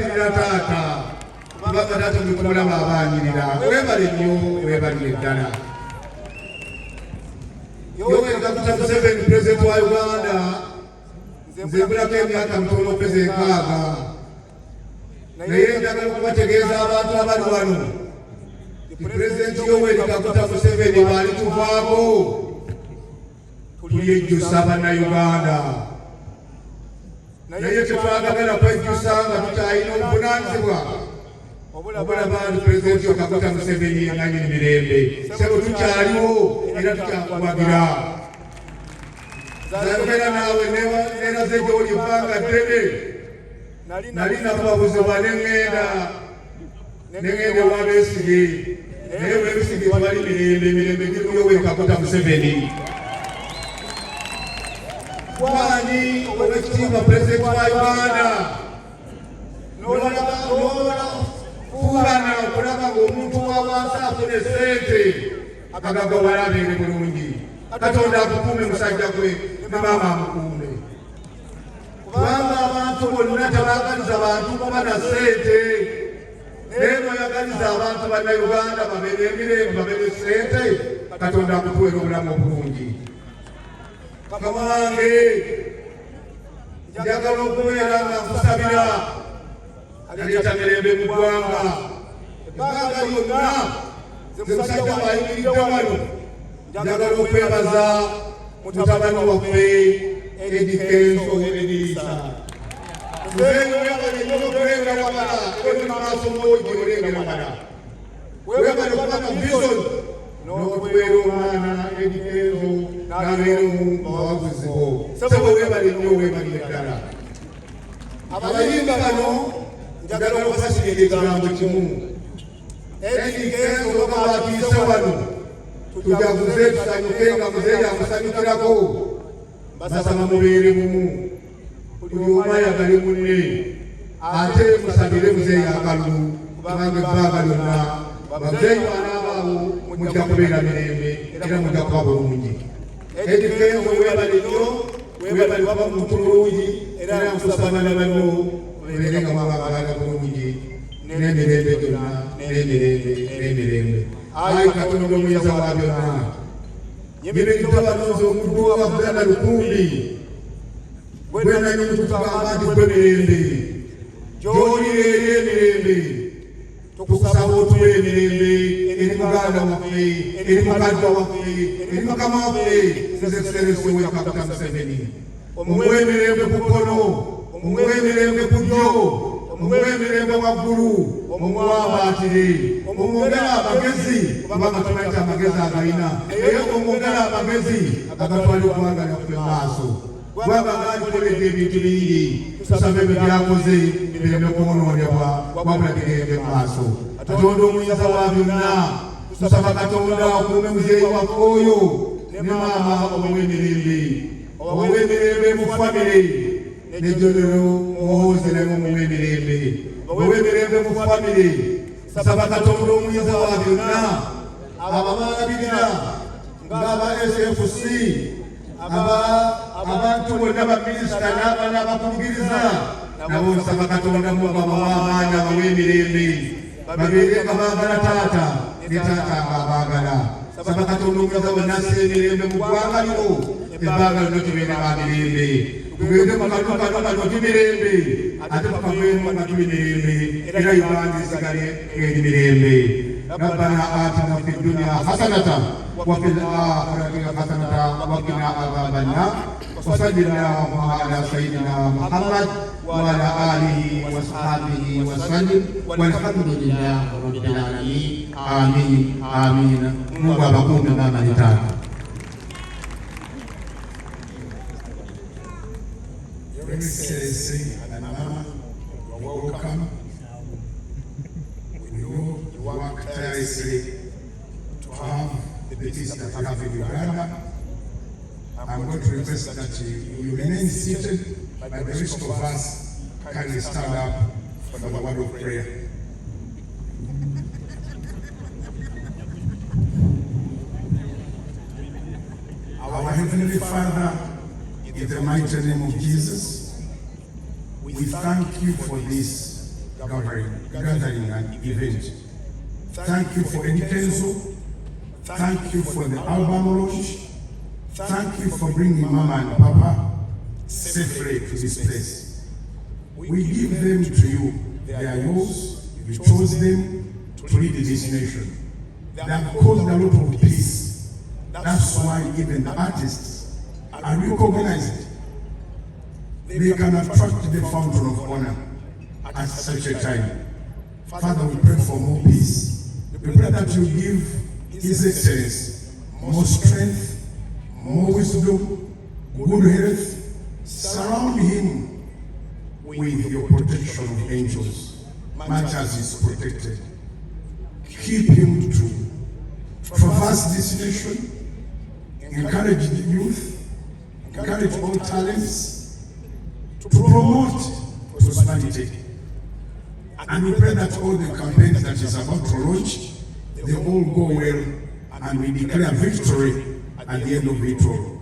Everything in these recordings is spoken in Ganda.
webalirira taata kubanga taata mukumulaba abaanyirira webale nnyo webalire ddala Yoweri Kaguta Museveni pulezidenti wa Uganda nze mbulako emyaka mitono okupeza 6 naye njagala okubategeeza abantu abali wano pulezidenti Yoweri Kaguta Museveni baalituvaako tuliyejjusa bannayuganda naye tetwagagala kwejjusa nga tukyalina obuvunaanyizibwa obulaba nti pulezidenti Kaguta Museveni yanganyini mirembe sebo tukyaliwo era tukyakuwagira zayogera naawe neraze gy'oli ebbanga ddene nali nakubabuzibwa neŋŋenda ewa Besigye naye Besigye tewali mirembe giri mu Yoweri Kaguta Museveni Kwani owekitiibwa pulezidenti wa Uganda n'olabana okulaba ng'omuntu wa wansi afuna essente akagaga walabeere bulungi Katonda akukuume musajja gwe ne maama amukuume kubanga abantu bonna tebaagaliza bantu kuba na ssente naye noyagaliza abantu bannayuganda babeere emirembe babeere ssente Katonda akutuwera obulamu obulungi Mukama wange njagala okubeera nga nkusabira aleeta mirembe mu ggwanga ebbanga lyonna ze musajja wayimiridde wano njagala okwebaza mutabani waffe Eddy Kenzo Edisa muzeeyi webale nnyo okulengera wala oli mu maaso mw'ojja olengera wala webale okuba na vision n'okubeera omwana Eddy Kenzo n'abeera omu bawaguzi bo sebo webale nnyo webalire ddala abayimbi bano njagala okubasigira ekigambo kimu Eddy Kenzo nga batiise wano tujaguze tusanyuke nga muzeeyi amusanyukirako basaba mubeere bumu buli omu ayagale munne ate musabire muzeeyi akalulu kubanga ebbanga lyonna bamuzeeyi banaabaawo mujja kubeera mirembe era mujja kuba bulungi Eddy Kenzo webale nnyo webale kuba muntu mulungi era nkusaba ne banno mubeere nga mwabaagala bulungi n'emirembe gyonna n'emirembe ayi Katonda omuyinza wa byonna nyimiridde balonzi omuddu wa Buganda Lukumbi gwe nanyini tukugamba nti gwe mirembe gy'oli leero emirembe tukusaba otuwa emirembe eri muganda waffe eri mukadde waffe eri mukama waffe nze Excellency Yoweri Kaguta Museveni omuwe emirembe ku kkono omuwe emirembe ku ddyo omuwe emirembe waggulu omumwabaatire omwongera amagezi kubanga tumanyi amagezi agalina naye omwongera amagezi agatwala eggwanga lyaffe maaso gwanga ng'alikoledde ebintu bingi tusaba ebyo byakoze bireme kwonoonebwa wabula bigende mu maaso Katonda omuyinza wa byonna tusaba Katonda okuume muzeeyi waffe oyo ne maama omuwe emirembe mu famire n'ejjolero muhoozeremu muwe emirembe muwe emirembe mu famire saba Katonda omuyinza wa byonna ababalabirira ng'aba SFC abantu bonna baminisita n'abakubiriza nabo nsaba Katonda mubabawa amaanyi abawe emirembe babeere nga baagala taata ne taata nga abaagala saba Katonda omuyinza wonna assa emirembe mu ggwanga lino ebbanga lino tubeere ba mirembe tugende mu kano timirembe ate tukaveemu nga tumirembe era Uganda esigale ng'eri mirembe ربنا آتنا في الدنيا حسنة وفي الآخرة حسنة وقنا عذاب النار وصل اللهم على سيدنا محمد وعلى آله وصحبه وسلم والحمد لله رب العالمين آمين آمين مباركون بما نتاج Your Excellency and Mama, you are welcome. You work tirelessly to have the peace that you have in Uganda. I'm going to request that you remain seated, but the rest of us kindly stand up for the word of prayer. Our Heavenly Father, in the mighty name of Jesus, we thank you for this gathering and event. Thank you for Entenzo. Thank you for the album launch. Thank you for bringing Mama and Papa safely to this place. We give them to you. They are yours. You chose them to lead this nation. They have caused a lot of peace. That's why even the artists are recognized. They can attract the fountain of honor at such a time. Father, we pray for more peace. We pray that you give His Excellency more strength, more wisdom, good health. Surround him with your protection of angels, much as he's protected. Keep him to traverse this nation, encourage the youth, encourage all talents, to promote prosperity. And we pray that all the campaigns that is about to launch, they all go well, and we declare victory at the end of it all.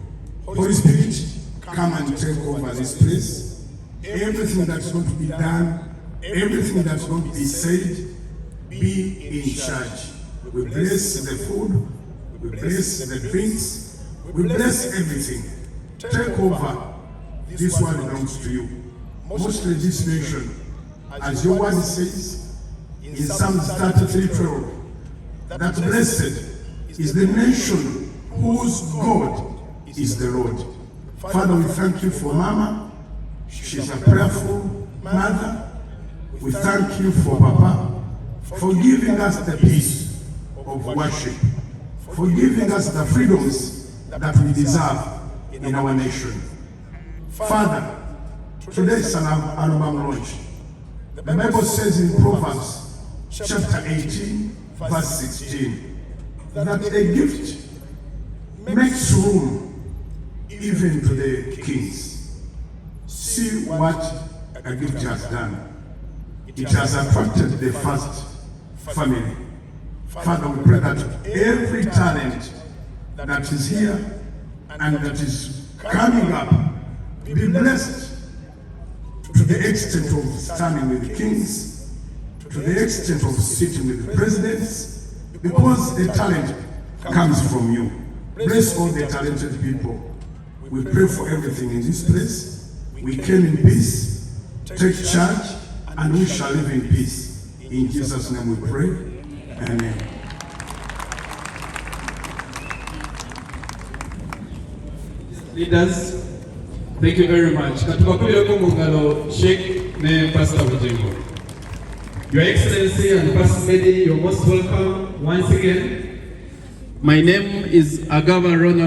Holy Spirit, come and take over this place. Everything that's going to be done, everything that's going to be said, be in charge. We bless the food, we bless the drinks, we bless everything. Take over. This one belongs to you. Mostly this nation, as your word says in Psalms 33:12, that blessed is the nation whose God is the Lord. Father, we thank you for Mama. She's a prayerful mother. We thank you for Papa, for giving us the peace of worship, for giving us the freedoms that we deserve in our nation. Father, today is an album launch. The Bible says in Proverbs chapter 18, verse 16, that a gift makes room even to the kings. See what a gift has done. It has attracted the first family. Father, we pray that every talent that is here and that is coming up be blessed to the extent of standing with the kings, to the extent of sitting with the presidents, because the talent comes from you. Bless all the talented people. We pray for everything in this place. We came in peace. Take charge, and we shall live in peace. In Jesus' name we pray. Amen. Leaders, thank you very much. Sheik ne Pastor Bujingo. Your Excellency and Pastor Medi, you're most welcome once again. My name is Agava Ronald.